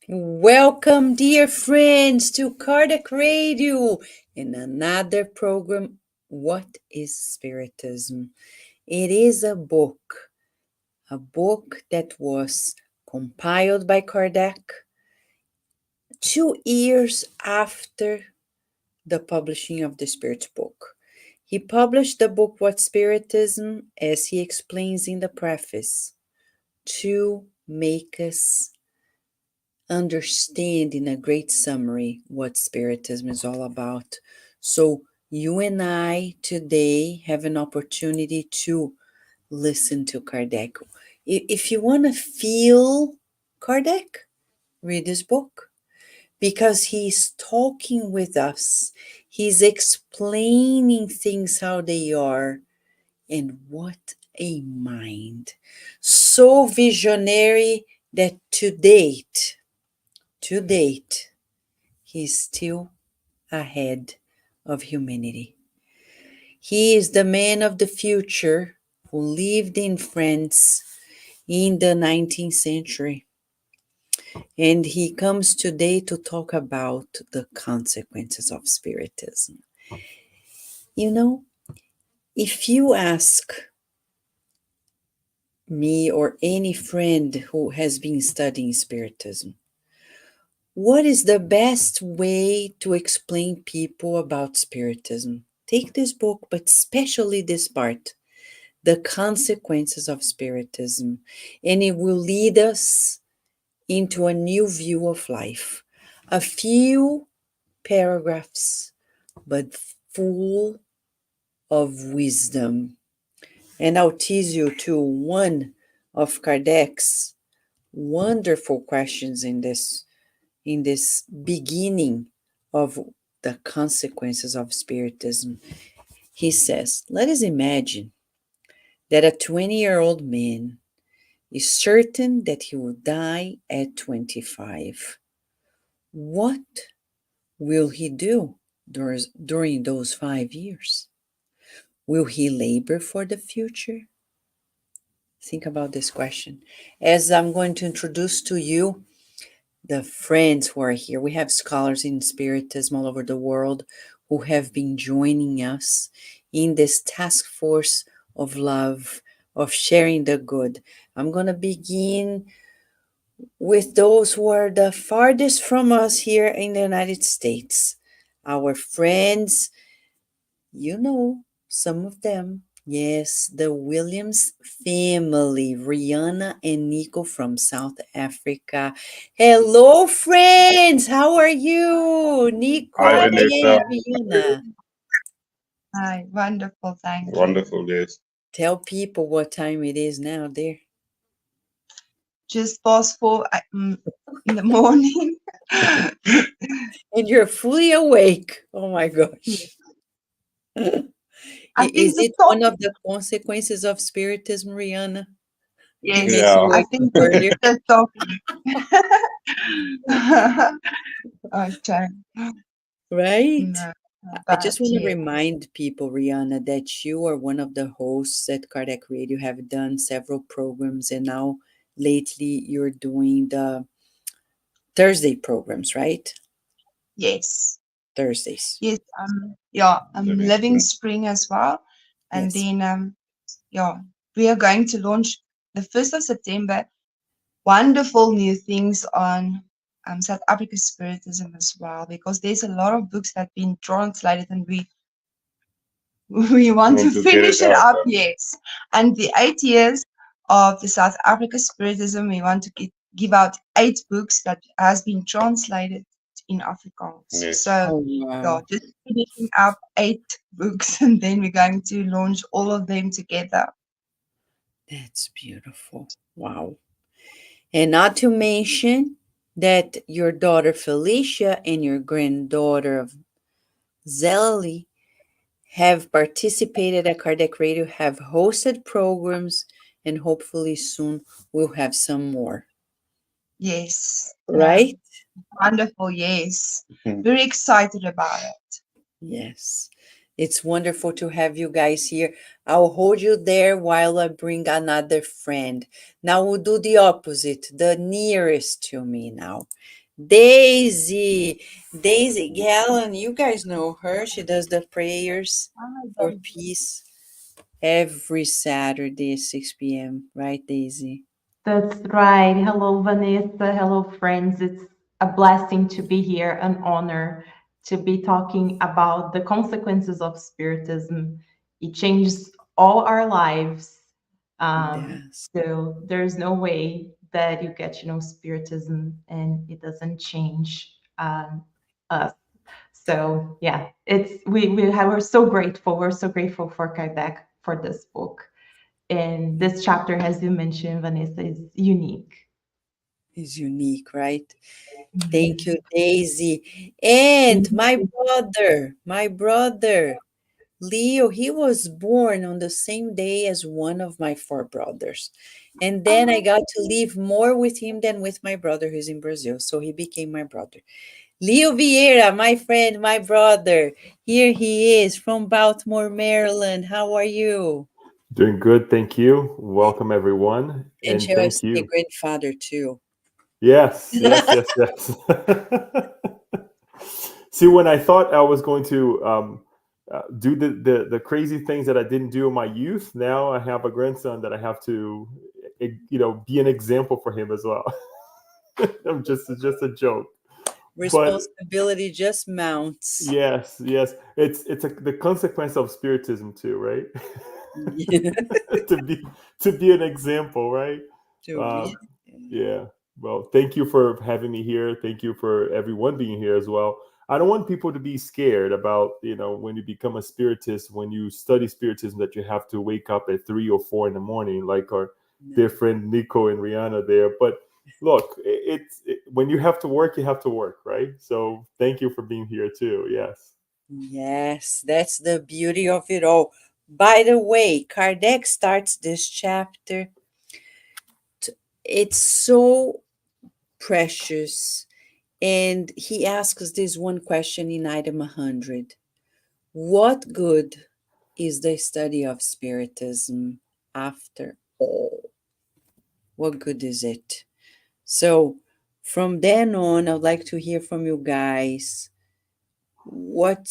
Welcome, dear friends, to Kardec Radio in another program. What is Spiritism? It is a book that was compiled by Kardec 2 years after the publishing of the Spirit book. He published the book What Spiritism, as he explains in the preface, to make us understand in a great summary what Spiritism is all about. So, you and I today have an opportunity to listen to Kardec. If you want to feel Kardec, read his book because he's talking with us, he's explaining things how they are, and what a mind! So visionary that to date, he's still ahead of humanity. He is the man of the future who lived in France in the 19th century. And he comes today to talk about the consequences of Spiritism. You know, if you ask me or any friend who has been studying Spiritism, what is the best way to explain people about Spiritism? Take this book, but especially this part, the consequences of Spiritism, and it will lead us into a new view of life. A few paragraphs, but full of wisdom. And I'll tease you to one of Kardec's wonderful questions in this beginning of the consequences of Spiritism. He says, let us imagine that a 20-year-old man is certain that he will die at 25. What will he do during those 5 years? Will he labor for the future? Think about this question. As I'm going to introduce to you the friends who are here, we have scholars in Spiritism all over the world who have been joining us in this task force of love, of sharing the good. I'm going to begin with those who are the farthest from us here in the United States. Our friends, you know, some of them. Yes, the Williams family, Rihanna and Nico from South Africa. Hello, friends. How are you? Hi, Nico Hi, Vanessa. and Rihanna. hi, wonderful, thank you. Wonderful, yes. Tell people what time it is now there. Just past 4 in the morning. And you're fully awake. Oh my gosh. I Is think the it one topic, of the consequences of Spiritism, Rihanna? Beginning yes, Yeah. to I wake up think this is earlier, the topic. Okay, right? no, I just but want to yeah, remind people, Rihanna, that you are one of the hosts at Kardec Radio, have done several programs, and now lately you're doing the Thursday programs, right? yes, Thursdays. yes, yeah, Living Living Spring. Spring as well. And Yes. then, yeah, we are going to launch the 1st of September wonderful new things on South Africa Spiritism as well, because there's a lot of books that have been translated and we want to Want to get finish it it out up, there. yes. And the 8 years of the South Africa Spiritism, we want to give out 8 books that has been translated in Afrikaans. Yes. So Oh, yeah, wow. just finishing up 8 books and then we're going to launch all of them together. That's beautiful. Wow. And not to mention that your daughter Felicia and your granddaughter of Zelly have participated at Kardec Radio, have hosted programs, and hopefully soon we'll have some more. Yes. No. Right? Wonderful, yes. Mhm. Very excited about it. Yes. It's wonderful to have you guys here. I'll hold you there while I bring another friend. Now we'll do the opposite, the nearest to me now. Daisy. Daisy Galan, you guys know her. She does the prayers Hi, for Daisy. peace every Saturday at 6 p.m. Right, Daisy? That's right. Hello, Vanessa. Hello, friends. It's a blessing to be here, an honor to be talking about the consequences of Spiritism. It changes all our lives. Yes. So there's no way that you get to know Spiritism and it doesn't change us. So yeah, we're so grateful. We're so grateful for Kardec for this book. And this chapter, as you mentioned, Vanessa, is unique. Is unique, right? Thank you, Mhm. Daisy. And my brother, Leo, he was born on the same day as one of my four brothers. And then I Oh, got to live more with him than with my brother who's in Brazil. So he became my brother. Leo Vieira, my friend, my brother. Here he is from Baltimore, Maryland. How are you? Doing good, thank you. Welcome everyone, And and shall I thank say you. grandfather too? Yes, yes, yes, yes. See, when I thought I was going to do the crazy things that I didn't do in my youth, now I have a grandson that I have to, be an example for him as well. It's just a joke, but Responsibility just mounts. yes, yes, the consequence of spiritism too, right? to be to be an example, right? To be. Um, yeah. Well, thank you for having me here. Thank you for everyone being here as well. I don't want people to be scared about, when you become a spiritist, when you study spiritism, that you have to wake up at 3 or 4 in the morning, like our dear No. friend Nico and Rihanna there. But look, when you have to work, you have to work, right? So thank you for being here too. Yes. Yes, that's the beauty of it all. By the way, Kardec starts this chapter. It's so precious. And he asks this one question in item 100. What good is the study of Spiritism after all? What good is it? So, from then on, I'd like to hear from you guys. What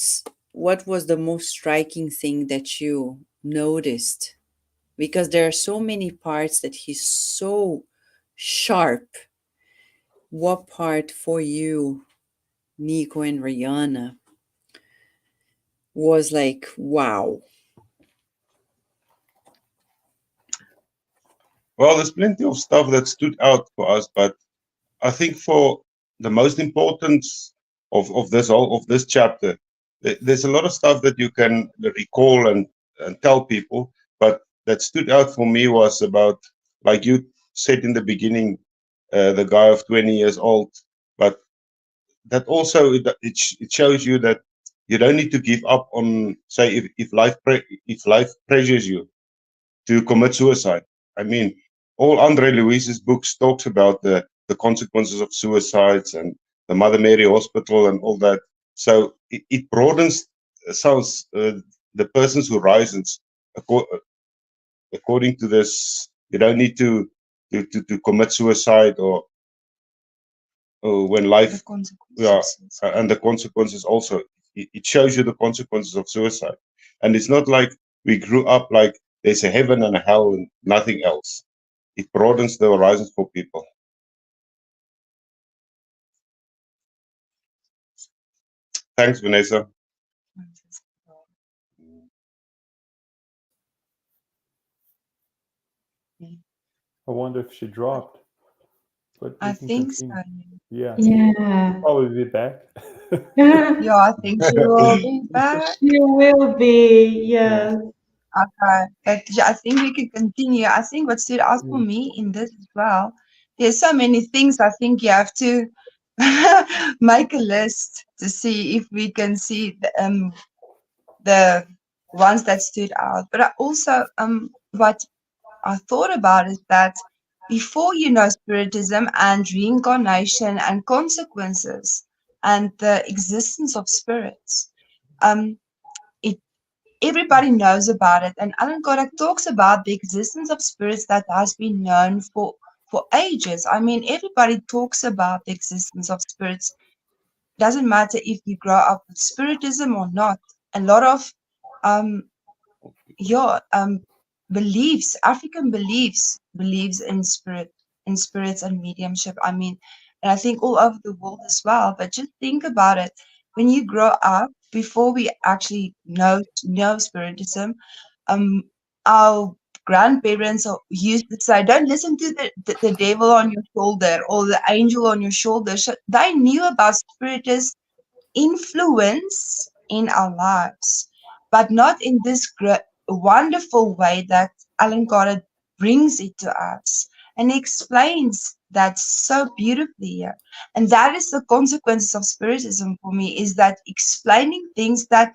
was the most striking thing that you noticed? Because there are so many parts that he's so sharp. What part for you, Nico and Rihanna, was like, wow? Well, there's plenty of stuff that stood out for us, but I think for the most importance of this chapter, there's a lot of stuff that you can recall and tell people, but that stood out for me was about, like you said in the beginning, the guy of 20 years old, but that also it shows you that you don't need to give up on, say, if life pressures you to commit suicide. I mean, all Andre Luis's books talks about the consequences of suicides and the Mother Mary Hospital and all that. So it broadens sounds the person's horizons. According to this, you don't need to commit suicide or when the life, yeah, consequences. and the consequences also. It shows you the consequences of suicide, and it's not like we grew up like there's a heaven and a hell and nothing else. It broadens the horizons for people. Thanks, Vanessa. I wonder if she dropped, but we I can think so. continue. Yeah, she'll Yeah. probably be back. Yeah, I think she will be back. You will be, Yeah. yes. Okay, but yeah, I think we can continue. I think what stood out for Mm. me in this as well, there's so many things I think you have to make a list to see if we can see the ones that stood out. But I also what I thought about is that before you know spiritism and reincarnation and consequences and the existence of spirits, um, everybody knows about it. And Allan Kardec talks about the existence of spirits that has been known for ages. I mean, everybody talks about the existence of spirits. Doesn't matter if you grow up with Spiritism or not. A lot of um, yeah, beliefs, African believes in spirits and mediumship. I mean, and I think all over the world as well. But just think about it. When you grow up, before we actually know Spiritism, our grandparents used to say, "Don't listen to the devil on your shoulder or the angel on your shoulder." So they knew about Spiritism influence in our lives, but not in this wonderful way that Allan Kardec brings it to us and explains that so beautifully here. And that is the consequences of Spiritism for me, is that explaining things that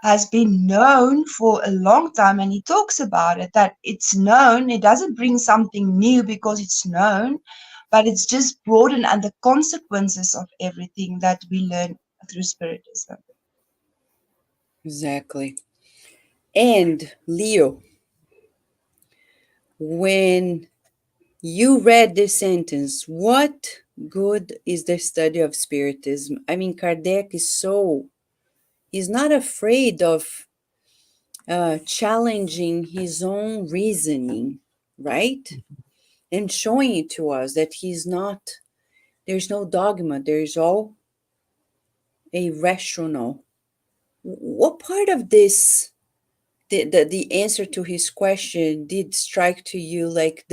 has been known for a long time, and he talks about it, that it's known. It doesn't bring something new because it's known, but it's just broadened and the consequences of everything that we learn through Spiritism. Exactly. And Leo, when you read this sentence, what good is the study of Spiritism? I mean, Kardec he's not afraid of challenging his own reasoning, right? And showing it to us that there's no dogma, there's all a rational. What part of this, the answer to his question, did strike to you like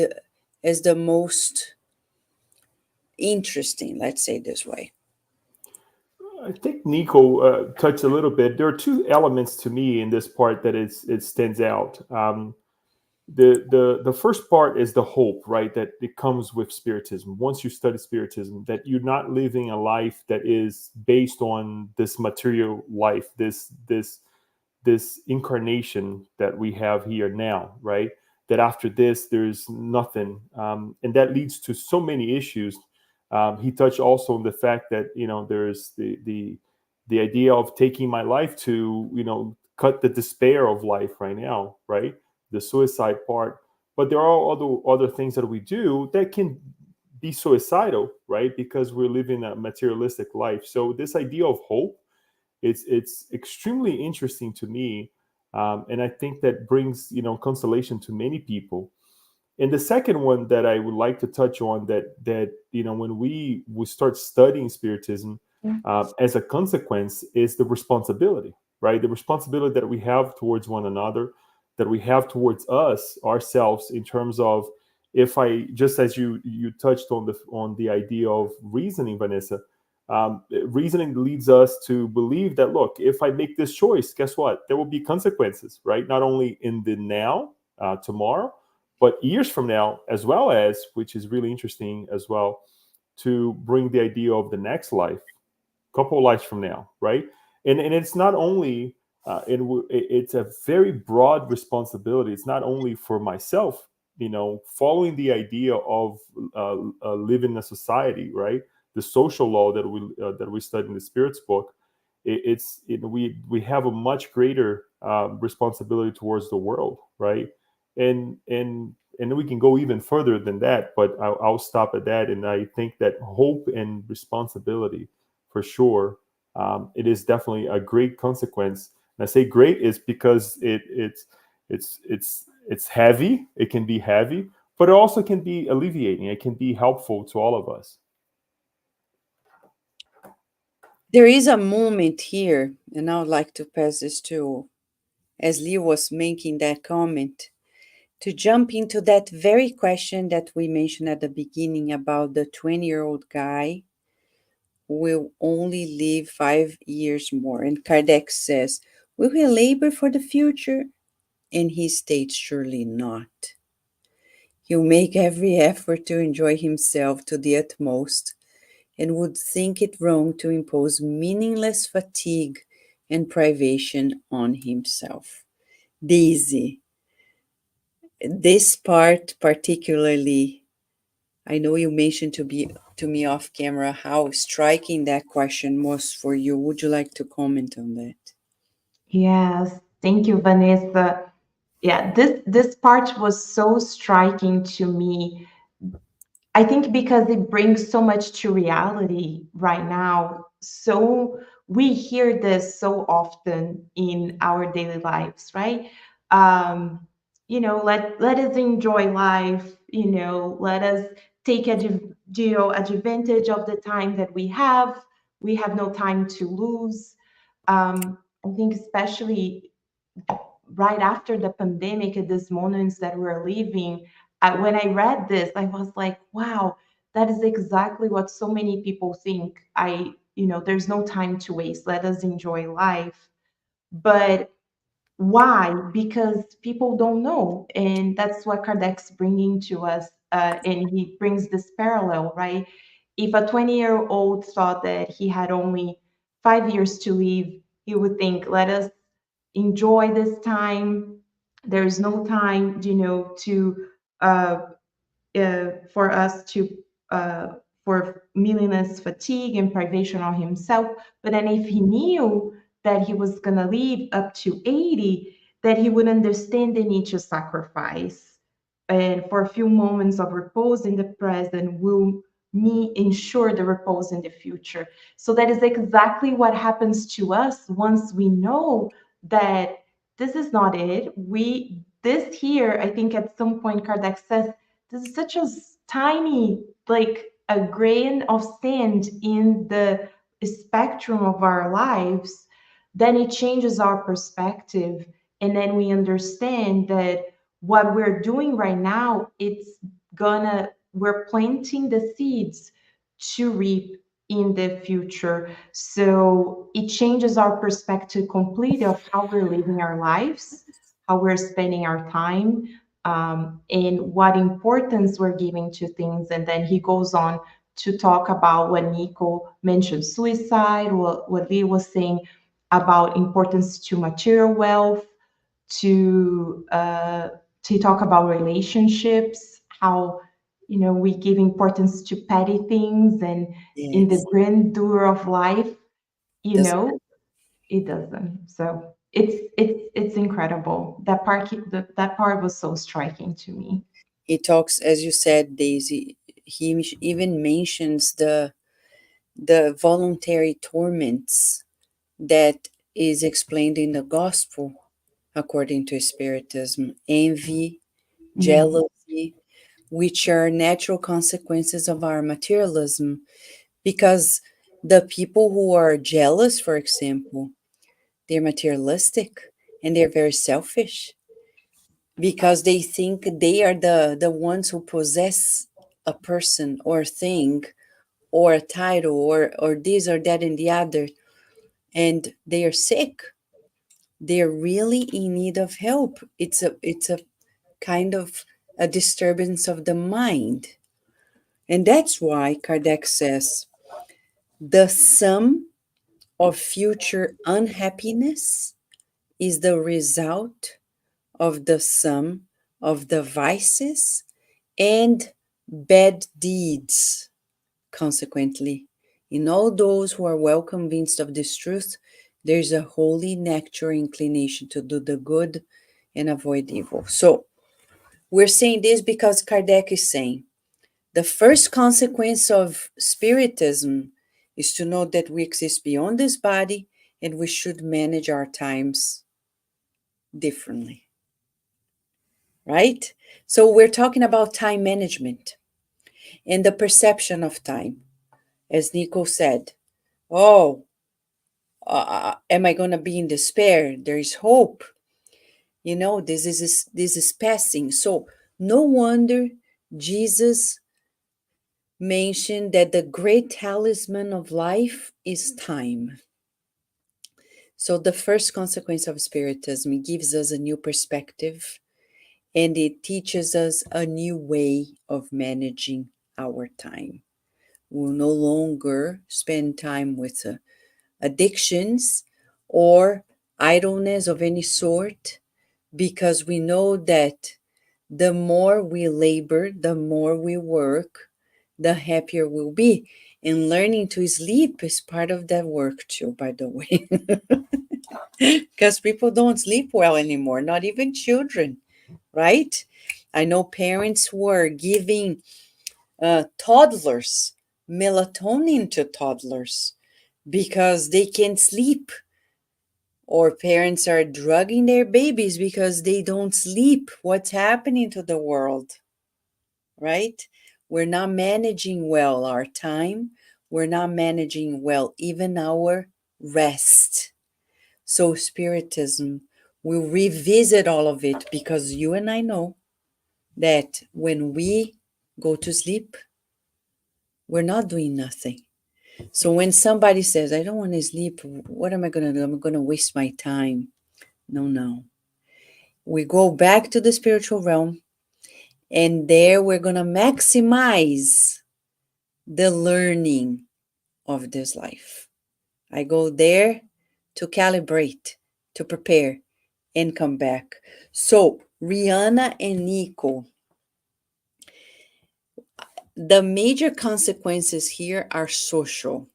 as the most interesting, let's say this way? I think Nico touched a little bit. There are two elements to me in this part that it stands out. The first part is the hope, right? That it comes with Spiritism. Once you study Spiritism, that you're not living a life that is based on this material life, this incarnation that we have here now, right? That after this, there's nothing, and that leads to so many issues. He touched also on the fact that there's the idea of taking my life to cut the despair of life right now, right? The suicide part. But there are other things that we do that can be suicidal, right? Because we're living a materialistic life. So this idea of hope, it's extremely interesting to me, and I think that brings consolation to many people. And the second one that I would like to touch on, that when we start studying Spiritism, as a consequence, is the responsibility, right? The responsibility that we have towards one another, that we have towards ourselves, in terms of, if I, just as you touched on the idea of reasoning, Vanessa. Reasoning leads us to believe that, look, if I make this choice, guess what? There will be consequences, right? Not only in the now, tomorrow, but years from now, as well as, which is really interesting as well, to bring the idea of the next life, couple of lives from now, right? And it's not only, it's a very broad responsibility. It's not only for myself, following the idea of living in a society, right? The social law that we study in the Spirits book. We have a much greater responsibility towards the world, right? And we can go even further than that, but I'll stop at that. And I think that hope and responsibility, for sure, it is definitely a great consequence. And I say great is because it's heavy. It can be heavy, but it also can be alleviating. It can be helpful to all of us. There is a moment here, and I would like to pass this to, as Leo was making that comment, to jump into that very question that we mentioned at the beginning about the 20-year-old guy who will only live 5 years more. And Kardec says, "We will labor for the future?" And he states, "Surely not. He'll make every effort to enjoy himself to the utmost, and would think it wrong to impose meaningless fatigue and privation on himself." Deise, this part particularly, I know you mentioned to me off camera how striking that question was for you. Would you like to comment on that? Yes, Thank you, Vanessa. Yeah, this part was so striking to me. I think because it brings so much to reality right now. So we hear this so often in our daily lives, right? Um, let us enjoy life. Let us take advantage of the time that we have. We have no time to lose. I think especially right after the pandemic, at these moments that we're living, when I read this, I was like, wow, that is exactly what so many people think. There's no time to waste. Let us enjoy life. But why? Because people don't know. And that's what Kardec's bringing to us. And he brings this parallel, right? If a 20-year-old thought that he had only 5 years to live, he would think, let us enjoy this time. There's no time, to uh, for us to for meaningless fatigue and privation on himself. But then if he knew that he was going to live up to 80, that he would understand the need to sacrifice. And for a few moments of repose in the present will me ensure the repose in the future. So that is exactly what happens to us once we know that this is not it. This here, I think at some point Kardec says, this is such a tiny, like a grain of sand in the spectrum of our lives, then it changes our perspective. And then we understand that what we're doing right now, we're planting the seeds to reap in the future. So it changes our perspective completely of how we're living our lives, how we're spending our time, and what importance we're giving to things. And then he goes on to talk about what Nico mentioned, suicide, what Lee was saying about importance to material wealth, to talk about relationships, how we give importance to petty things, and in the Yes. grandeur of life, you Does know, it doesn't. So it's incredible. That part was so striking to me. he talks, as you said, Daisy, he even mentions the voluntary torments that is explained in the gospel according to Spiritism: envy, Mm, jealousy, which are natural consequences of our materialism. Because the people who are jealous, for example, they're materialistic and they're very selfish because they think they are the ones who possess a person or thing or a title or this or that and the other, and they are sick. They're really in need of help. It's a kind of a disturbance of the mind. And that's why Kardec says the sum of future unhappiness is the result of the sum of the vices and bad deeds. Consequently, in all those who are well convinced of this truth, there is a holy natural inclination to do the good and avoid evil. So, we're saying this because Kardec is saying the first consequence of Spiritism is to know that we exist beyond this body and we should manage our times differently, right? So, we're talking about time management and the perception of time. As Nico said, oh, am I going to be in despair? There is hope. This is passing. So no wonder Jesus mentioned that the great talisman of life is time. So the first consequence of Spiritism gives us a new perspective and it teaches us a new way of managing our time. We'll no longer spend time with addictions or idleness of any sort, because we know that the more we labor, the more we work, the happier we'll be. And learning to sleep is part of that work too, by the way. Because people don't sleep well anymore, not even children, right? I know parents who are giving toddlers melatonin to toddlers because they can't sleep, or parents are drugging their babies because they don't sleep. What's happening to the world, right? We're not managing well our time. We're not managing well even our rest. So Spiritism will revisit all of it, because you and I know that when we go to sleep, we're not doing nothing. So when somebody says, I don't want to sleep, what am I going to do? I'm going to waste my time. No. We go back to the spiritual realm, and there we're going to maximize the learning of this life. I go there to calibrate, to prepare, and come back. So, Rihanna and Nico, the major consequences here are social,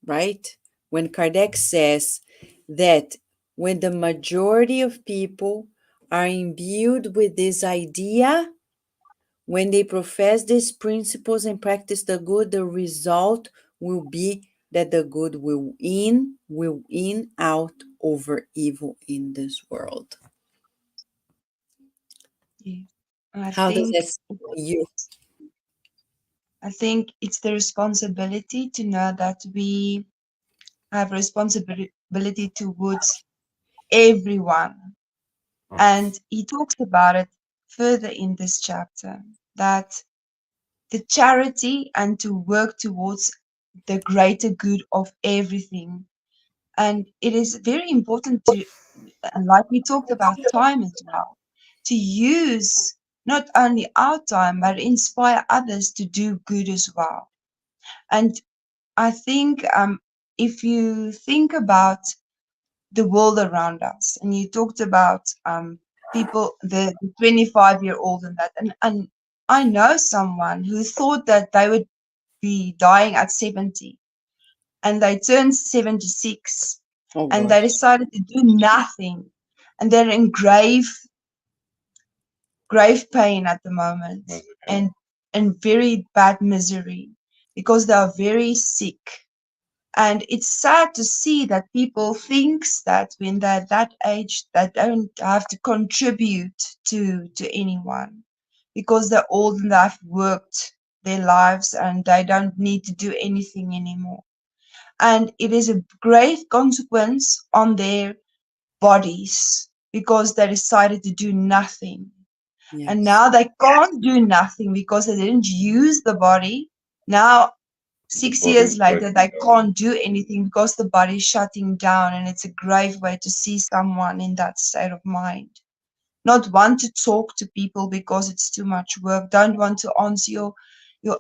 right? When Kardec says that when the majority of people are imbued with this idea, when they profess these principles and practice the good, the result will be that the good will win out over evil in this world. Yeah. I How does that think sound to you? I think it's the responsibility to know that we have responsibility towards everyone. And he talks about it further in this chapter, that the charity and to work towards the greater good of everything. And it is very important to, and like we talked about time as well, to use not only our time, but inspire others to do good as well. And I think if you think about the world around us, and you talked about people, the 25-year-old and that, and I know someone who thought that they would be dying at 70, and they turned 76, Oh and they God. decided to do nothing, and they're in grave pain at the moment, and very bad misery because they are very sick. And it's sad to see that people thinks that when they're that age, they don't have to contribute to anyone because they're old and they've worked their lives and they don't need to do anything anymore. And it is a great consequence on their bodies because they decided to do nothing. And Yes. now they can't do nothing because they didn't use the body. Now 6 years later, they can't do anything because the body's shutting down, and it's a grave way to see someone in that state of mind. Not want to talk to people because it's too much work. Don't want to answer your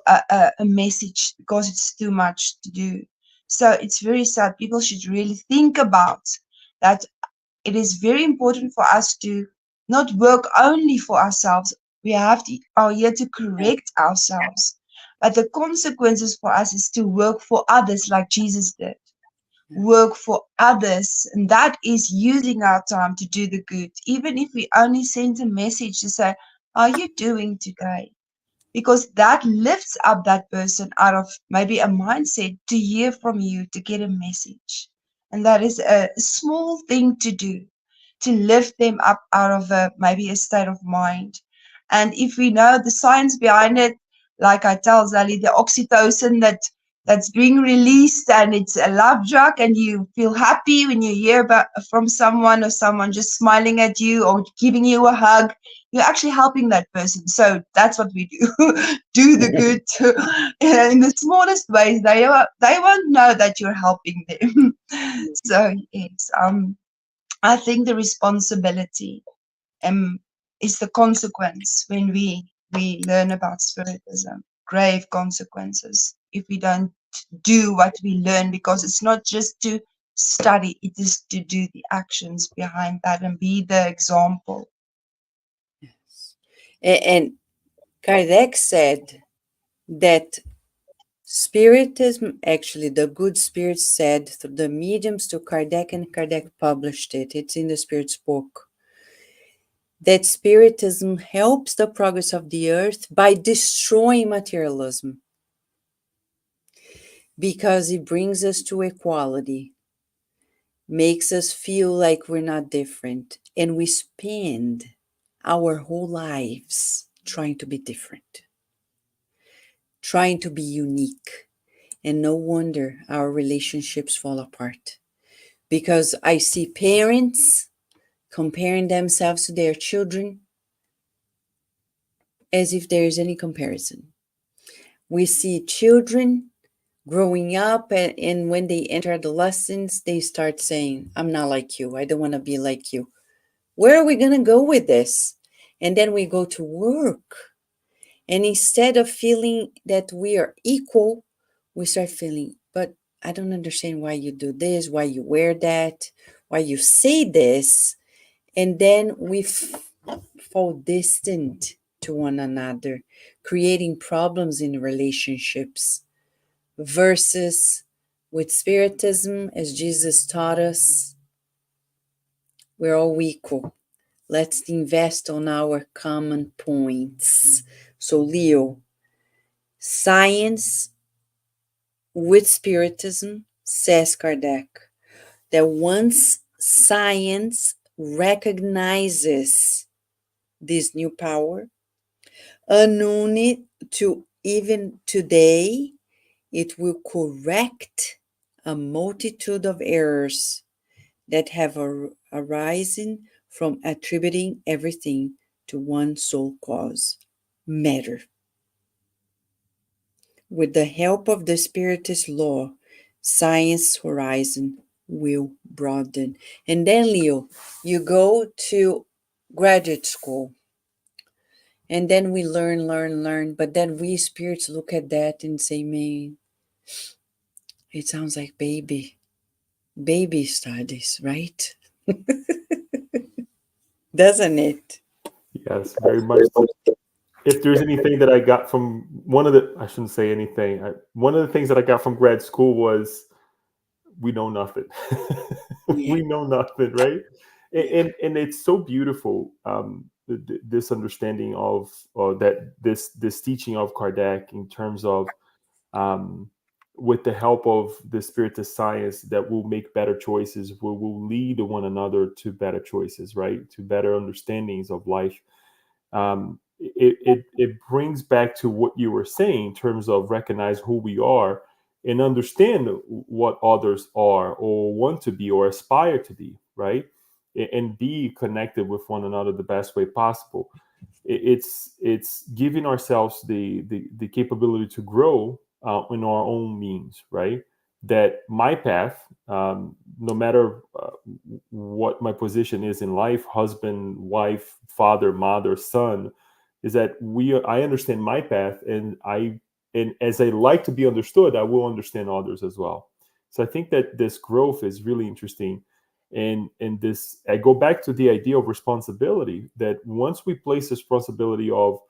a message because it's too much to do. So it's very sad. People should really think about that. It is very important for us to not work only for ourselves. We are here to correct ourselves. But the consequences for us is to work for others like Jesus did. Work for others. And that is using our time to do the good. Even if we only send a message to say, how are you doing today? Because that lifts up that person out of maybe a mindset to hear from you, to get a message. And that is a small thing to do, to lift them up out of maybe a state of mind. And if we know the science behind it, like I tell Zali, the oxytocin that's being released, and it's a love drug, and you feel happy when you hear about from someone, or someone just smiling at you or giving you a hug, you're actually helping that person. So that's what we do. Do the good in the smallest ways. They won't know that you're helping them. So yes, I think the responsibility is the consequence when we learn about Spiritism. Grave consequences if we don't do what we learn, because it's not just to study, it is to do the actions behind that and be the example. And Kardec said that Spiritism, actually, the good spirit said through the mediums to Kardec, and Kardec published it. It's in the Spirit's book. That Spiritism helps the progress of the earth by destroying materialism, because it brings us to equality, makes us feel like we're not different, and we spend our whole lives trying to be different, trying to be unique. And no wonder our relationships fall apart. Because I see parents comparing themselves to their children as if there is any comparison. We see children growing up, and when they enter adolescence, they start saying, I'm not like you. I don't want to be like you. Where are we going to go with this? And then we go to work. And instead of feeling that we are equal, we start feeling, but I don't understand why you do this, why you wear that, why you say this. And then we fall distant to one another, creating problems in relationships. Versus with Spiritism, as Jesus taught us, we're all equal. Let's invest on our common points. So, Leo, science with Spiritism, says Kardec, that once science recognizes this new power, unknown to even today, it will correct a multitude of errors that have arisen from attributing everything to one sole cause, matter. With the help of the Spiritist law, science horizon will broaden. And then, Leo, you go to graduate school, and then we learn, but then we spirits look at that and say, man, it sounds like baby studies, right? Doesn't it? Yes, very much. If there's anything that I got from I shouldn't say anything. One of the things that I got from grad school was we know nothing. Yeah. We know nothing, right? And it's so beautiful, this understanding of that this teaching of Kardec in terms of um, with the help of the spiritist science that will make better choices, will lead one another to better choices, right? To better understandings of life. It brings back to what you were saying in terms of recognize who we are and understand what others are or want to be or aspire to be, right? And be connected with one another the best way possible. It's giving ourselves the capability to grow in our own means, right? That my path, no matter what my position is in life, husband, wife, father, mother, son, is that I understand my path, and as I like to be understood, I will understand others as well. So I think that this growth is really interesting. And this, I go back to the idea of responsibility, that once we place this responsibility of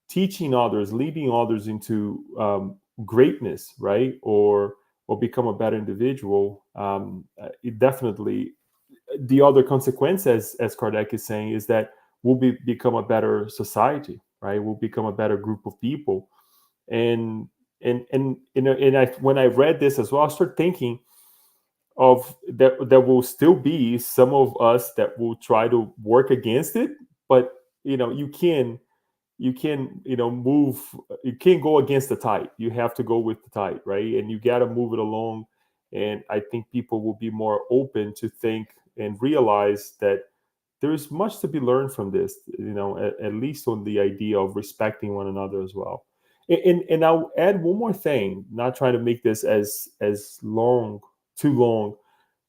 teaching others, leading others into greatness, right? Or become a better individual, it definitely, the other consequence, as Kardec is saying, is that we'll become a better society, right? We'll become a better group of people. And you know, when I read this as well, I started thinking of that there will still be some of us that will try to work against it, but you know, move, you can't go against the tide. You have to go with the tide, right? And you got to move it along. And I think people will be more open to think and realize that there is much to be learned from this, you know, at least on the idea of respecting one another as well. And I'll add one more thing, not trying to make this as long, too long,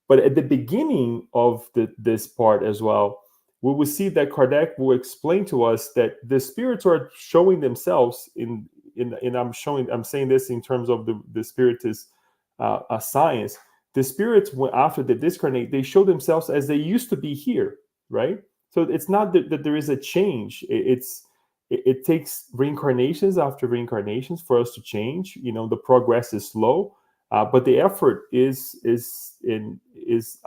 but at the beginning of this part as well, we will see that Kardec will explain to us that the spirits are showing themselves in I'm saying this in terms of the spiritist science. The spirits, after they discarnate, they show themselves as they used to be here, right? So it's not that there is a change. it takes reincarnations after reincarnations for us to change. The progress is slow, but the effort is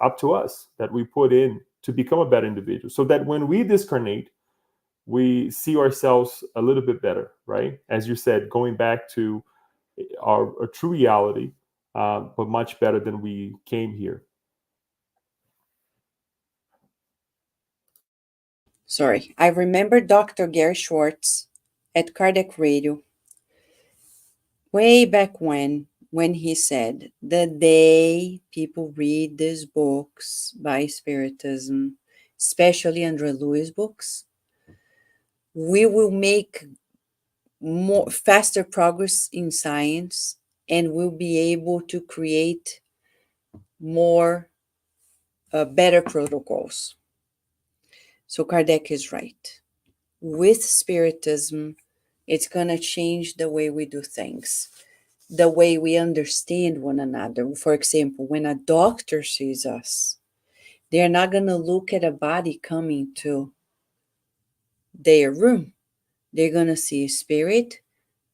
up to us, that we put in to become a better individual, so that when we discarnate, we see ourselves a little bit better, right? As you said, going back to our true reality, but much better than we came here. Sorry, I remember Dr. Gary Schwartz at Kardec Radio way back when he said, the day people read these books by Spiritism, especially André Louis books, we will make more faster progress in science, and we'll be able to create more better protocols. So Kardec is right. With Spiritism, it's going to change the way we do things, the way we understand one another. For example, when a doctor sees us, they're not going to look at a body coming to their room. They're going to see a spirit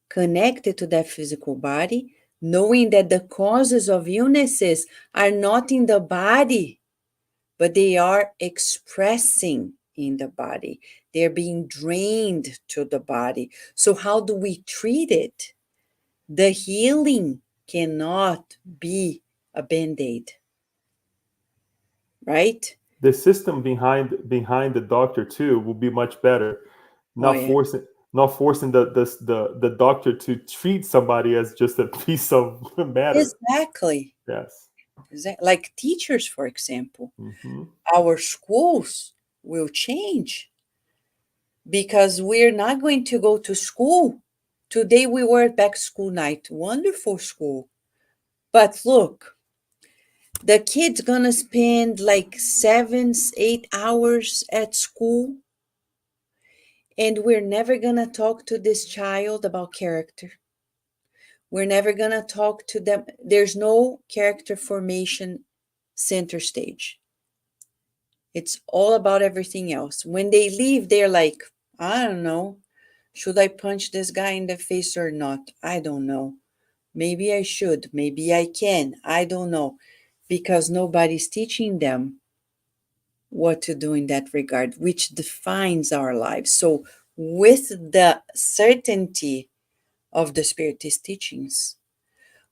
connected to that physical body, knowing that the causes of illnesses are not in the body, but they are expressing in the body. They're being drained to the body. So how do we treat it? The healing cannot be a Band-Aid, right? The system behind the doctor too will be much better. Not forcing the doctor to treat somebody as just a piece of matter. Exactly. Yes. Like teachers, for example. Mm-hmm. Our schools will change because we're not going to go to school. Today we were at back school night. Wonderful school. But look, the kid's gonna spend like 7-8 hours at school, and we're never gonna talk to this child about character. We're never gonna talk to them. There's no character formation center stage. It's all about everything else. When they leave, they're like, I don't know. Should I punch this guy in the face or not? I don't know. Maybe I should. Maybe I can. I don't know. Because nobody's teaching them what to do in that regard, which defines our lives. So, with the certainty of the Spiritist teachings,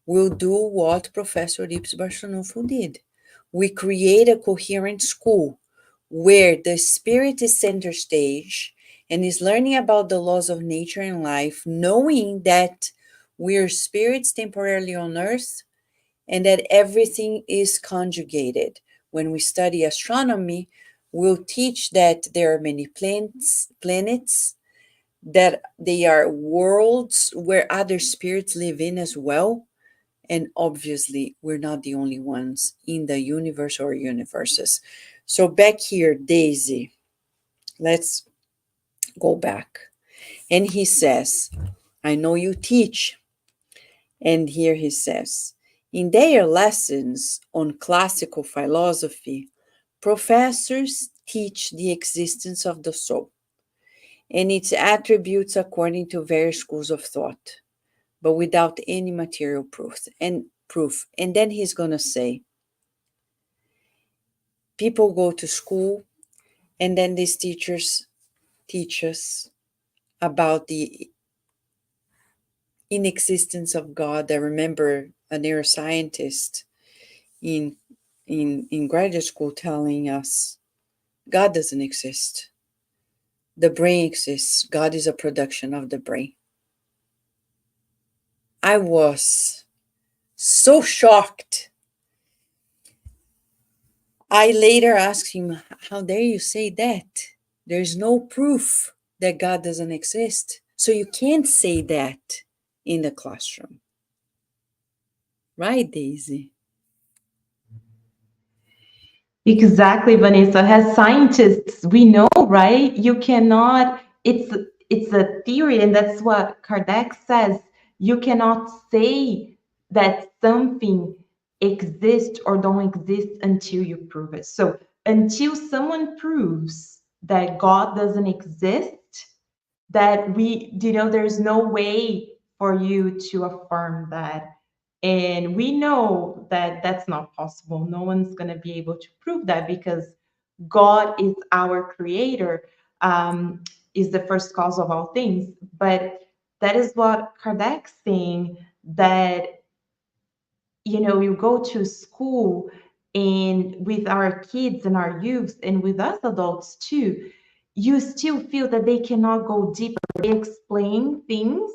we'll do what Professor Ips Barçanufo did. We create a coherent school where the spirit is center stage and is learning about the laws of nature and life, knowing that we're spirits temporarily on earth and that everything is conjugated. When we study astronomy, we'll teach that there are many planets, that they are worlds where other spirits live in as well. And obviously, we're not the only ones in the universe or universes. So back here, Deise, let's go back. And he says, I know you teach. And here he says, in their lessons on classical philosophy, professors teach the existence of the soul and its attributes according to various schools of thought, but without any material proof. And then he's going to say, people go to school, and then these teachers teach us about the inexistence of God. I remember a neuroscientist in graduate school telling us, God doesn't exist. The brain exists. God is a production of the brain. I was so shocked. I later asked him, how dare you say that? There's no proof that God doesn't exist. So you can't say that in the classroom. Right, Deise? Exactly, Vanessa. As scientists, we know, right? You cannot, it's a theory, and that's what Kardec says. You cannot say that something exists or don't exist until you prove it. So until someone proves that God doesn't exist, that there's no way for you to affirm that. And we know that that's not possible. No one's going to be able to prove that, because God is our creator, is the first cause of all things. But that is what Kardec's saying, that you go to school, and with our kids and our youth and with us adults too, you still feel that they cannot go deeper. They explain things,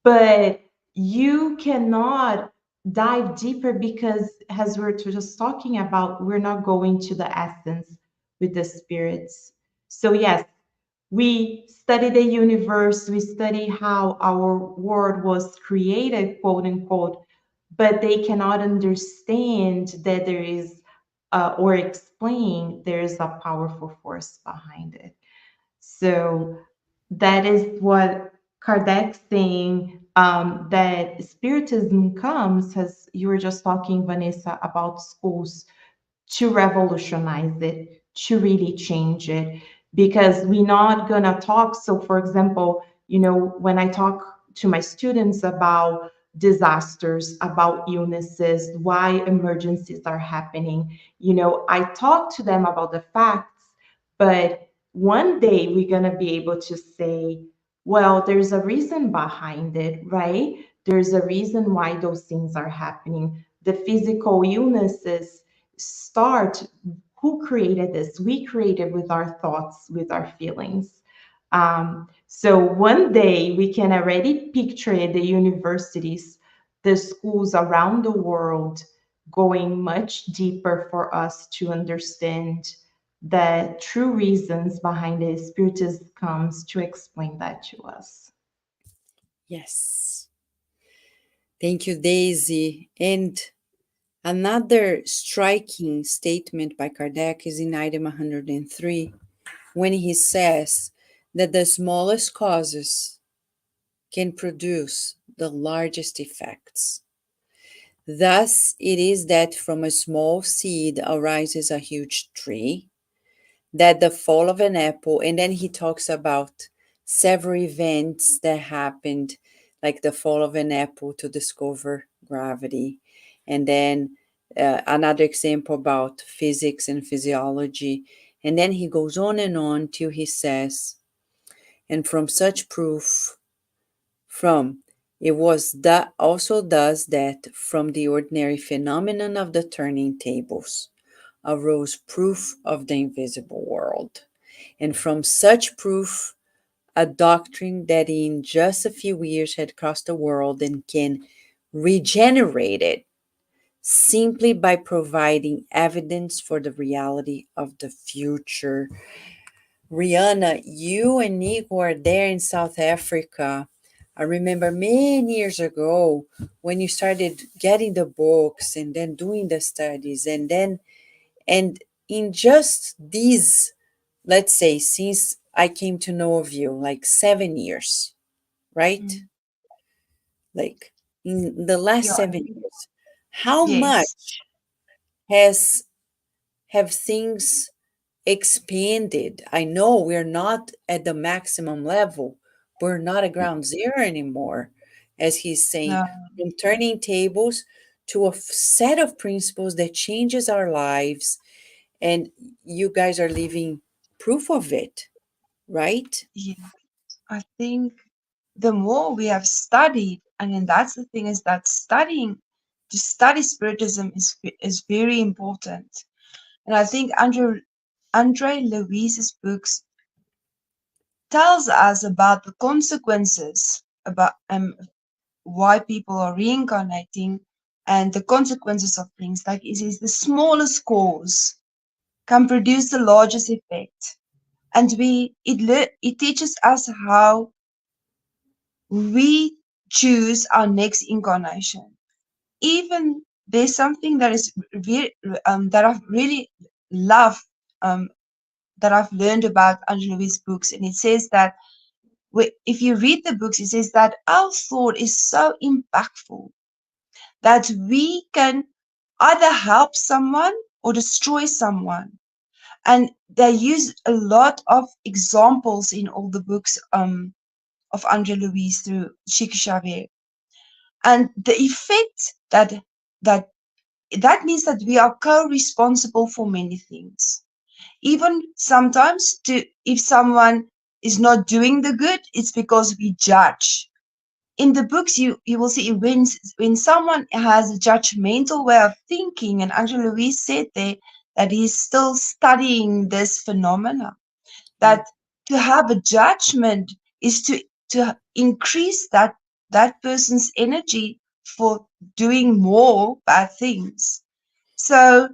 but you cannot dive deeper, because as we're just talking about, we're not going to the essence with the spirits. So yes, we study the universe, we study how our world was created, quote unquote, but they cannot understand that there is, or explain there is a powerful force behind it. So that is what Kardec's saying, that Spiritism comes, as you were just talking, Vanessa, about schools, to revolutionize it, to really change it, because we're not gonna talk. So, for example, when I talk to my students about disasters, about illnesses, why emergencies are happening, I talk to them about the facts, but one day we're gonna be able to say, well, there's a reason behind it, right? There's a reason why those things are happening. The physical illnesses start, who created this? We created with our thoughts, with our feelings. So one day we can already picture the universities, the schools around the world going much deeper for us to understand the true reasons behind the Spiritism comes to explain that to us. Yes. Thank you, Deise. And another striking statement by Kardec is in item 103, when he says that the smallest causes can produce the largest effects. Thus, it is that from a small seed arises a huge tree, that the fall of an apple, and then he talks about several events that happened, like the fall of an apple to discover gravity, and then another example about physics and physiology, and then he goes on till he says, and from such proof, from it was that also does that from the ordinary phenomenon of the turning tables arose proof of the invisible world, and from such proof a doctrine that in just a few years had crossed the world and can regenerate it simply by providing evidence for the reality of the future. Rihanna, you and Nico are there in South Africa. I remember many years ago when you started getting the books and then doing the studies, and in just these, let's say, since I came to know of you, like 7 years, right? Mm. Like in the last Yeah. 7 years, how Yes. much has have things expanded? I know we're not at the maximum level. We're not at ground zero anymore, as he's saying, No. from turning tables to a set of principles that changes our lives, and you guys are living proof of it, right? Yeah. I think the more we have studied, and then that's the thing, is that to study Spiritism is very important. And I think Andre Louise's books tells us about the consequences, about why people are reincarnating, and the consequences of things. Like it is the smallest cause can produce the largest effect, and it teaches us how we choose our next incarnation. Even there's something that is that I've really loved, um, that I've learned about Angela Louise's books, and it says that if you read the books, it says that our thought is so impactful that we can either help someone or destroy someone. And they use a lot of examples in all the books of Andre Louise through Chico Xavier. And the effect that means that we are co-responsible for many things. Even sometimes if someone is not doing the good, it's because we judge. In the books, you will see when someone has a judgmental way of thinking, and Angela Louise said there that he's still studying this phenomena, that to have a judgment is to increase that person's energy for doing more bad things. So,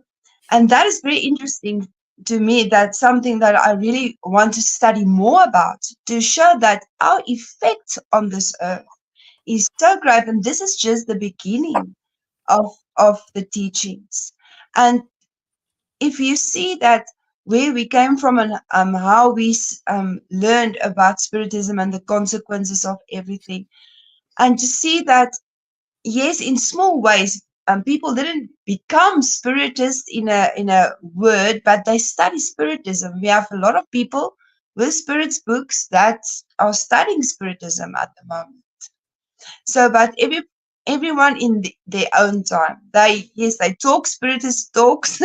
and that is very interesting to me. That's something that I really want to study more about, to show that our effect on this earth is so great, and this is just the beginning of the teachings. And if you see that where we came from and how we learned about spiritism and the consequences of everything, and to see that yes, in small ways, people didn't become spiritists in a word, but they study spiritism. We have a lot of people with spirits books that are studying spiritism at the moment. So, but everyone in their own time. They talk spiritist talks.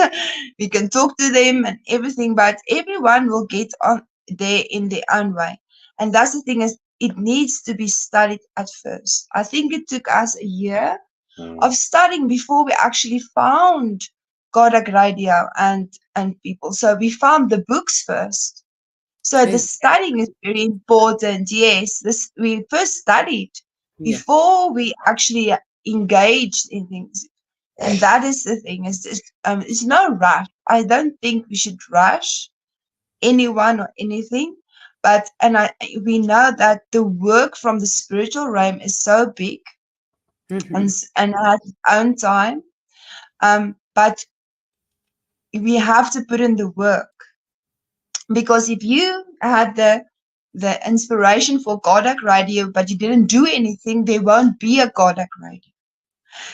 We can talk to them and everything, but everyone will get on there in their own way. And that's the thing, is it needs to be studied at first. I think it took us a year of studying before we actually found Kodak Radio and people. So we found the books first. So the studying is very important. Yes, we first studied before we actually engaged in things, and that is the thing. It's no rush. I don't think we should rush anyone or anything, but we know that the work from the spiritual realm is so big and has its own time. But we have to put in the work. Because if you had the inspiration for Kodak Radio, but you didn't do anything, there won't be a Kodak Radio.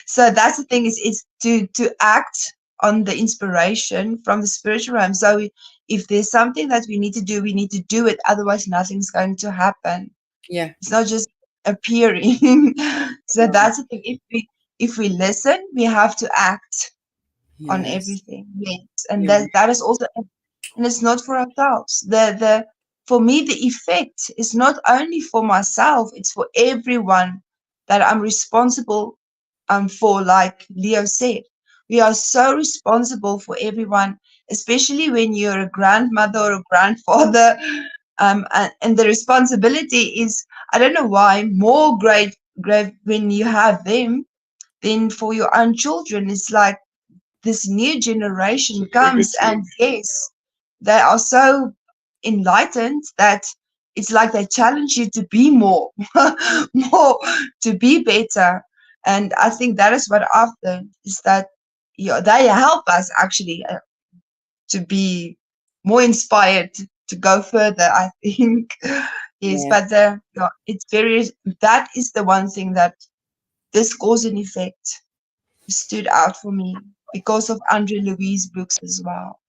So that's the thing, is to act on the inspiration from the spiritual realm. So if there's something that we need to do it. Otherwise, nothing's going to happen. Yeah. It's not just appearing. So that's the thing. If we listen, we have to act on everything. Yes, and that is also. And it's not for ourselves. For me, the effect is not only for myself, it's for everyone that I'm responsible for, like Leo said. We are so responsible for everyone, especially when you're a grandmother or a grandfather. And the responsibility is, I don't know why, more great when you have them than for your own children. It's like this new generation comes, and yes, they are so enlightened that it's like they challenge you to be more, more, to be better. And I think that is what I've learned, is that they help us actually to be more inspired to go further, I think. Yes, but it's that is the one thing that this cause and effect stood out for me because of Andre Louise books as well.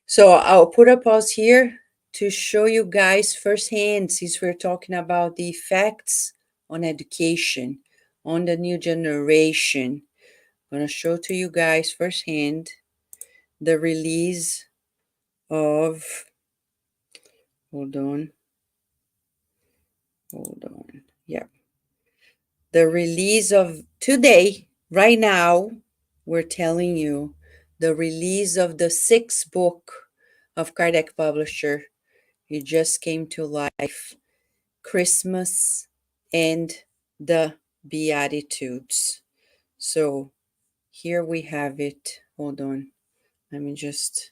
So I'll put a pause here to show you guys firsthand, since we're talking about the effects on education, on the new generation. I'm going to show to you guys firsthand the release of, hold on, yeah. The release of today, right now, we're telling you the release of the 6th book of Kardec Publisher. It just came to life. Christmas and the Beatitudes. So here we have it. Hold on. Let me just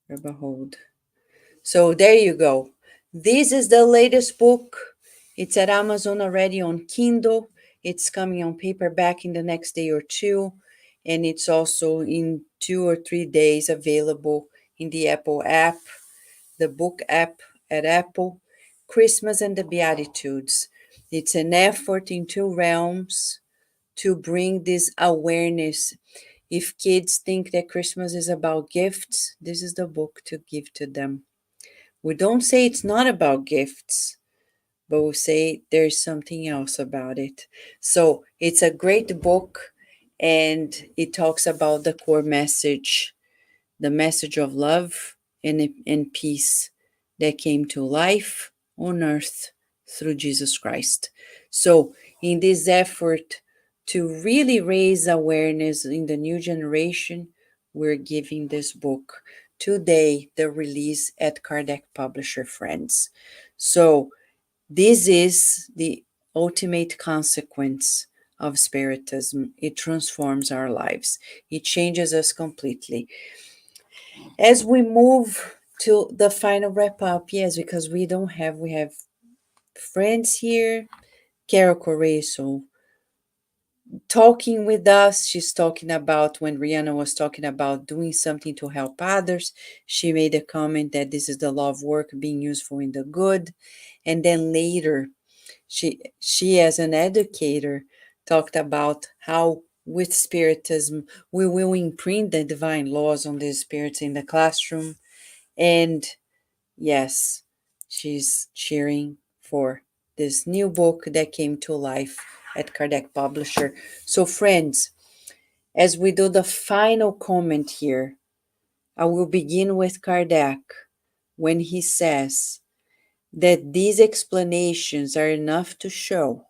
grab a hold. So there you go. This is the latest book. It's at Amazon already on Kindle. It's coming on paperback in the next day or two. And it's also in 2 or 3 days available in the Apple app, the book app at Apple. Christmas and the Beatitudes. It's an effort in 2 realms to bring this awareness. If kids think that Christmas is about gifts, this is the book to give to them. We don't say it's not about gifts, but we say there's something else about it. So it's a great book, and it talks about the core message, the message of love and peace that came to life on earth through Jesus Christ. So, in this effort to really raise awareness in the new generation, we're giving this book today, the release at Kardec Publisher Friends. So, this is the ultimate consequence of Spiritism. It transforms our lives, it changes us completely. As we move to the final wrap up, yes, because we have friends here. Carol Correa, so talking with us, she's talking about when Rihanna was talking about doing something to help others. She made a comment that this is the law of work being useful in the good. And then later, she as an educator talked about how with Spiritism we will imprint the divine laws on the spirits in the classroom. And yes, she's cheering for this new book that came to life at Kardec Publisher. So, friends, as we do the final comment here, I will begin with Kardec when he says that these explanations are enough to show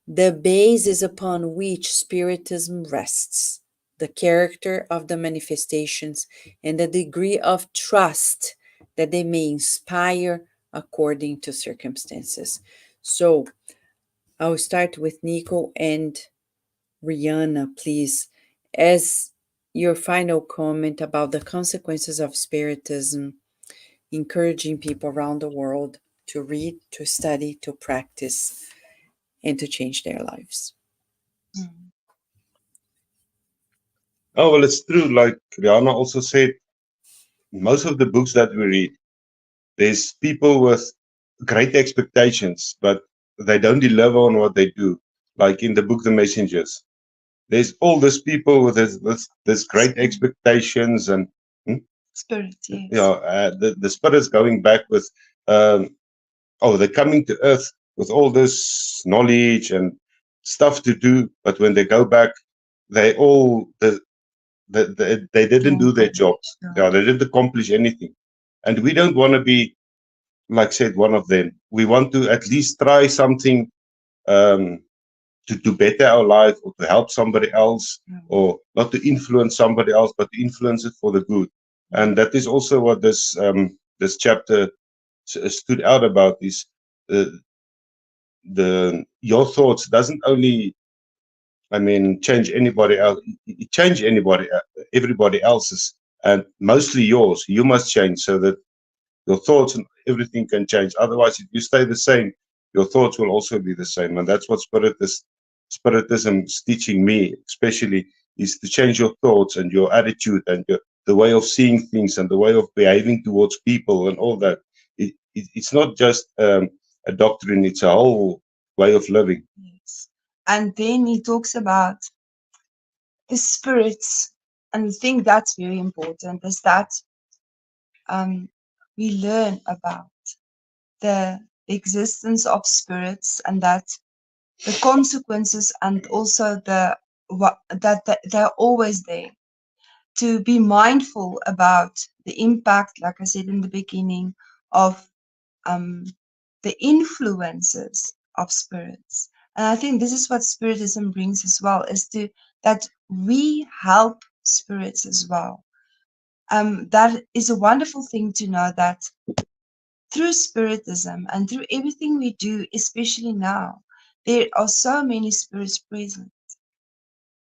the basis upon which Spiritism rests, the character of the manifestations, and the degree of trust that they may inspire according to circumstances. So I'll start with Nico and Rihanna, please, as your final comment about the consequences of Spiritism, encouraging people around the world to read, to study, to practice, and to change their lives. Mm. Oh, well, it's true. Like Rihanna also said, most of the books that we read, there's people with great expectations, but they don't deliver on what they do. Like in the book, The Messengers, there's all these people with this great expectations and Spirit, yes. the spirits going back with, they're coming to earth with all this knowledge and stuff to do, but when they go back, they all they didn't do their jobs. Yeah, they didn't accomplish anything, and we don't want to be, like said, one of them. We want to at least try something to better our life or to help somebody else, or not to influence somebody else, but to influence it for the good. And that is also what this chapter stood out about, is your thoughts doesn't only, change anybody else. It change everybody else's, and mostly yours. You must change so that your thoughts and everything can change. Otherwise, if you stay the same, your thoughts will also be the same. And that's what Spiritism is teaching me, especially, is to change your thoughts and your attitude and the way of seeing things and the way of behaving towards people and all that. It's not just a doctrine; it's a whole way of living. Yes. And then he talks about the spirits, and I think that's very important, is that we learn about the existence of spirits, and that the consequences, and also that they're always there. To be mindful about the impact, like I said in the beginning, of the influences of spirits. And I think this is what Spiritism brings as well, is that we help spirits as well. That is a wonderful thing to know, that through Spiritism and through everything we do, especially now, there are so many spirits present,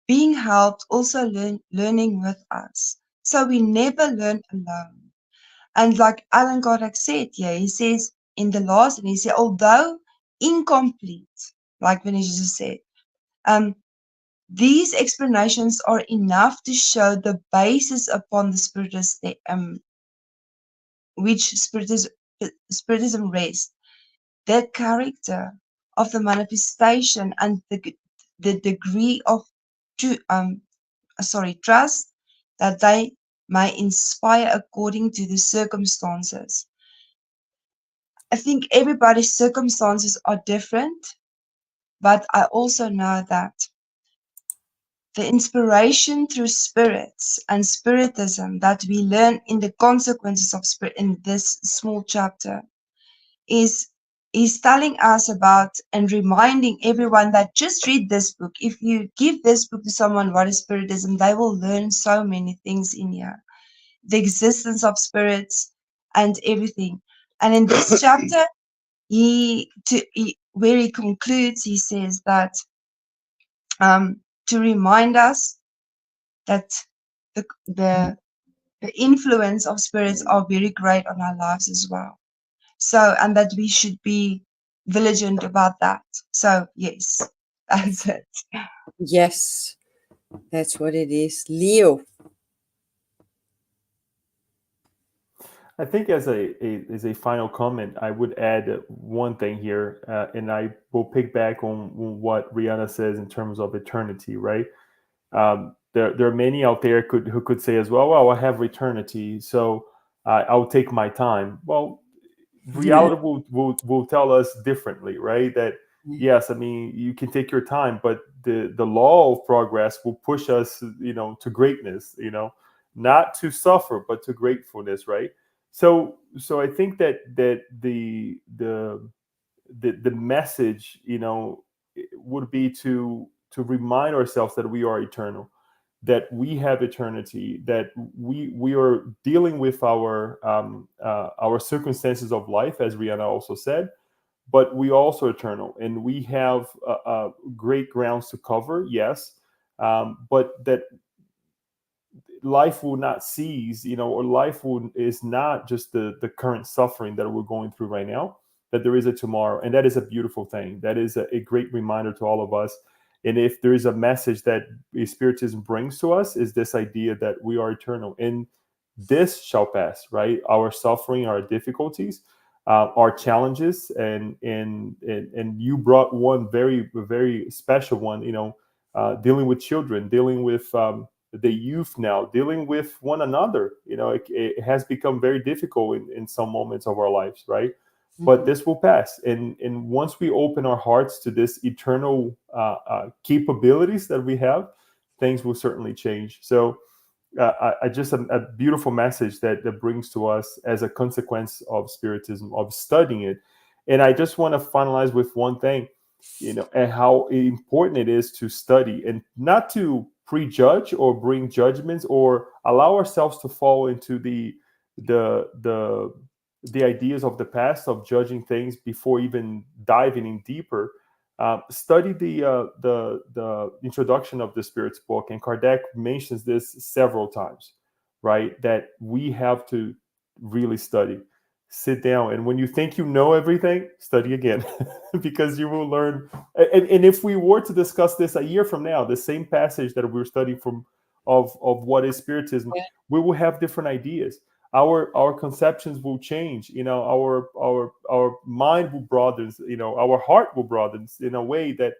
being helped, also learning with us. So we never learn alone. And like Allan Kardec said, he says in the last, and he said, although incomplete, like Vanessa just said, these explanations are enough to show the basis upon the which Spiritism rests, the character of the manifestation, and the degree of trust that they may inspire according to the circumstances. I think everybody's circumstances are different, but I also know that the inspiration through spirits and spiritism that we learn in the consequences of spirit in this small chapter is telling us about and reminding everyone that just read this book. If you give this book to someone, what is spiritism, they will learn so many things in here. The existence of spirits and everything. And in this chapter, where he concludes, he says that to remind us that the, the the influence of spirits are very great on our lives as well. So, and that we should be vigilant about that. So, yes, that's it. Yes, that's what it is. Leo. I think as a final comment, I would add one thing here, and I will pick back on what Rihanna says in terms of eternity, right? There are many out there who could say as well, I have eternity, so I'll take my time. Well, reality will tell us differently, right? That yes, I mean, you can take your time, but the law of progress will push us, to greatness, not to suffer, but to gratefulness, right? So I think that the message, would be to remind ourselves that we are eternal, that we have eternity, that we are dealing with our circumstances of life, as Rihanna also said, but we also eternal, and we have great grounds to cover, yes, but that life will not cease, or is not just the current suffering that we're going through right now, that there is a tomorrow. And that is a beautiful thing. That is a great reminder to all of us. And if there is a message that Spiritism brings to us, is this idea that we are eternal and this shall pass, right? Our suffering, our difficulties, our challenges, and you brought one very, very special one, dealing with children, dealing with the youth now, dealing with one another. It has become very difficult in some moments of our lives, right? But this will pass, and once we open our hearts to this eternal capabilities that we have, things will certainly change. So I just a beautiful message that brings to us as a consequence of Spiritism, of studying it. And I just want to finalize with one thing, and how important it is to study and not to prejudge or bring judgments or allow ourselves to fall into the the ideas of the past, of judging things before even diving in deeper. Study the introduction of the Spirit's book, and Kardec mentions this several times, right? That we have to really study, sit down, and when you think you know everything, study again, because you will learn. And if we were to discuss this a year from now, the same passage that we're studying from of what is Spiritism, we will have different ideas. Our conceptions will change, our mind will broaden, our heart will broaden in a way that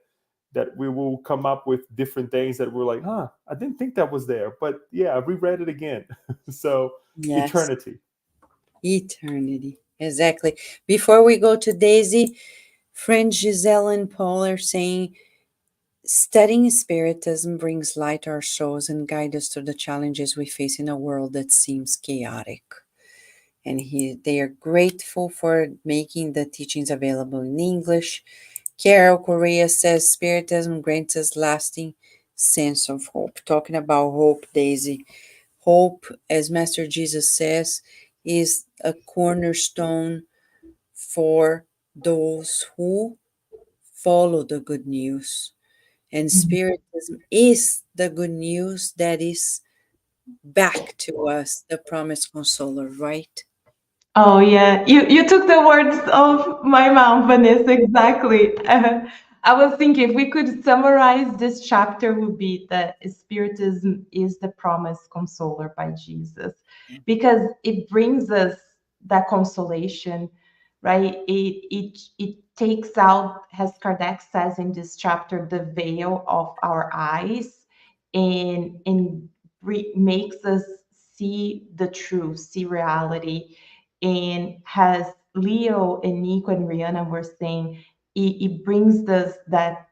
we will come up with different things that we're like, I didn't think that was there, but yeah, I reread it again. So Yes. Eternity, Exactly. Before we go to Deise, friends Giselle and Paul are saying, studying Spiritism brings light to our souls and guides us through the challenges we face in a world that seems chaotic. And they are grateful for making the teachings available in English. Carol Correa says Spiritism grants us lasting sense of hope. Talking about hope, Deise. Hope, as Master Jesus says, is a cornerstone for those who follow the good news. And Spiritism is the good news that is back to us, the promised consoler, right? Oh yeah, you took the words of my mouth, Vanessa. Exactly. I was thinking if we could summarize this chapter, would be that Spiritism is the promised consoler by Jesus, because it brings us that consolation, right? It takes out, as Kardec says in this chapter, the veil of our eyes, and makes us see the truth, see reality. And as Leo and Nico and Rihanna were saying, it brings us that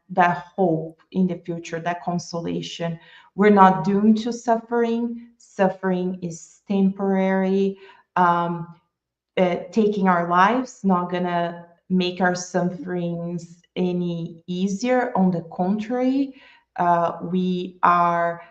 hope in the future, that consolation. We're not doomed to suffering. Suffering is temporary. Um, Taking our lives not gonna make our sufferings any easier. On the contrary, we are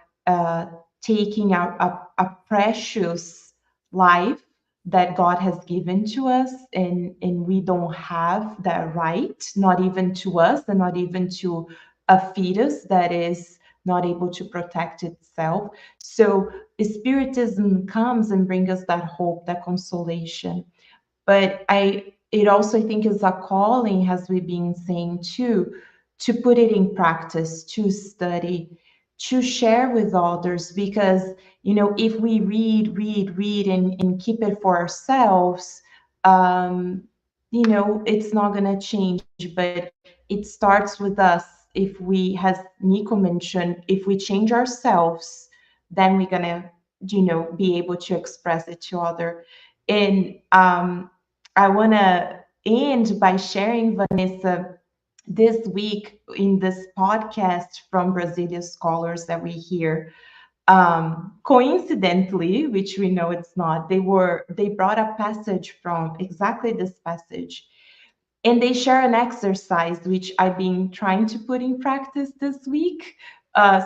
taking a precious life that God has given to us, and we don't have that right, not even to us, and not even to a fetus that is not able to protect itself. So Spiritism comes and brings us that hope, that consolation. But it also, I think, is a calling, as we've been saying too, to put it in practice, to study, to share with others. Because, if we read and keep it for ourselves, it's not going to change. But it starts with us. If we, as Nico mentioned, if we change ourselves, then we're going to, be able to express it to other. And I want to end by sharing, Vanessa, this week in this podcast from Brazilian scholars that we hear. Coincidentally, which we know it's not, they brought a passage from exactly this passage, and they share an exercise which I've been trying to put in practice this week.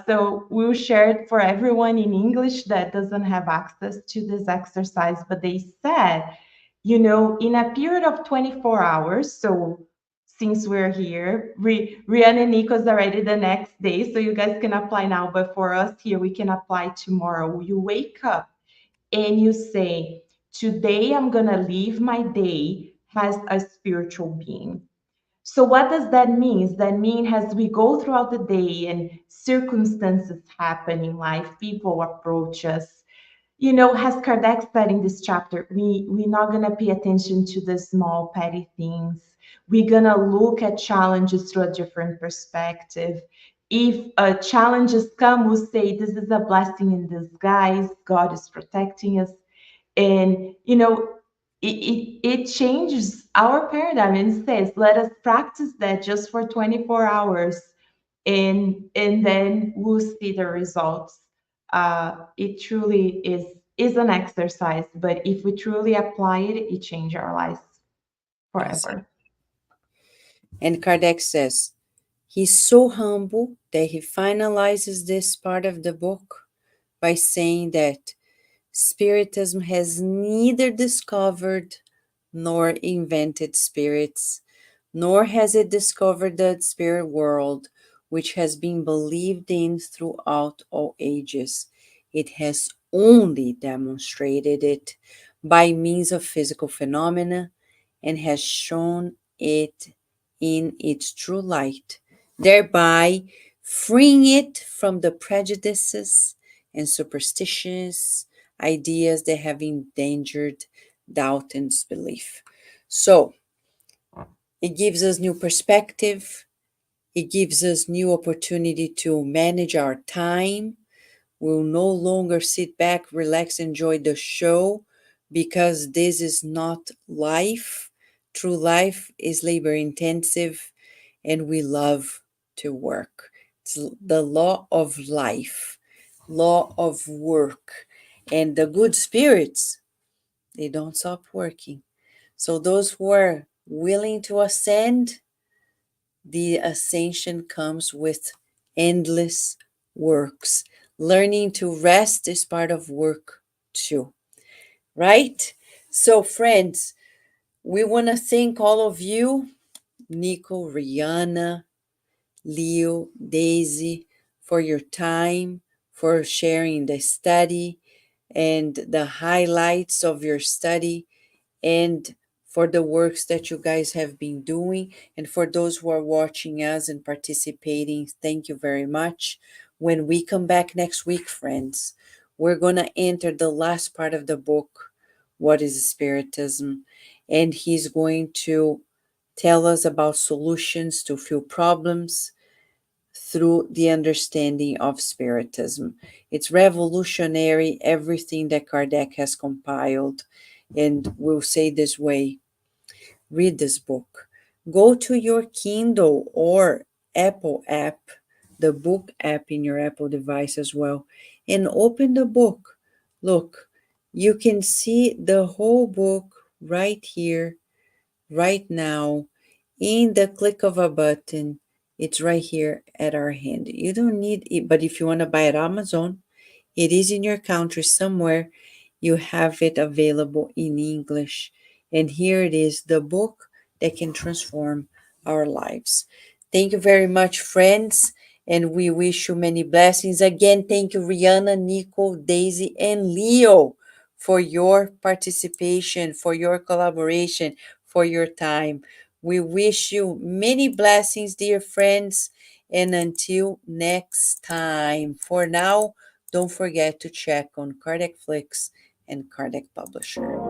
So we'll share it for everyone in English that doesn't have access to this exercise. But they said, in a period of 24 hours, so since we're here, Rihanna and Nico's already the next day, so you guys can apply now. But for us here, we can apply tomorrow. You wake up and you say, today I'm going to live my day as a spiritual being. So what does that mean? That mean as we go throughout the day and circumstances happen in life, people approach us. As Kardec said in this chapter, we're not going to pay attention to the small petty things. We're going to look at challenges through a different perspective. If challenges come, we'll say, this is a blessing in disguise. God is protecting us. And, it changes our paradigm and says, let us practice that just for 24 hours, and then we'll see the results. It truly is an exercise, but if we truly apply it, it changes our lives forever. And Kardec says, he's so humble that he finalizes this part of the book by saying that Spiritism has neither discovered nor invented spirits, nor has it discovered the spirit world, which has been believed in throughout all ages. It has only demonstrated it by means of physical phenomena and has shown it in its true light, thereby freeing it from the prejudices and superstitions, ideas that have endangered doubt and disbelief. So, it gives us new perspective. It gives us new opportunity to manage our time. We'll no longer sit back, relax, enjoy the show, because this is not life. True life is labor intensive, and we love to work. It's the law of life, law of work. And the good spirits, they don't stop working. So those who are willing to ascend, the ascension comes with endless works. Learning to rest is part of work too, right? So, friends, we want to thank all of you, Nico, Rihanna, Leo, Deise, for your time, for sharing the study and the highlights of your study, and for the works that you guys have been doing. And for those who are watching us and participating, thank you very much. When we come back next week, friends, we're going to enter the last part of the book, What is Spiritism? And he's going to tell us about solutions to few problems through the understanding of Spiritism. It's revolutionary, everything that Kardec has compiled. And we'll say this way, read this book. Go to your Kindle or Apple app, the book app in your Apple device as well, and open the book. Look, you can see the whole book right here, right now, in the click of a button. It's right here at our hand. You don't need it, but if you want to buy it Amazon, it is in your country somewhere. You have it available in English. And here it is, the book that can transform our lives. Thank you very much, friends. And we wish you many blessings. Again, thank you, Rihanna, Nico, Daisy, and Leo for your participation, for your collaboration, for your time. We wish you many blessings, dear friends. And until next time, for now, don't forget to check on Kardec Flix and Kardec Publisher.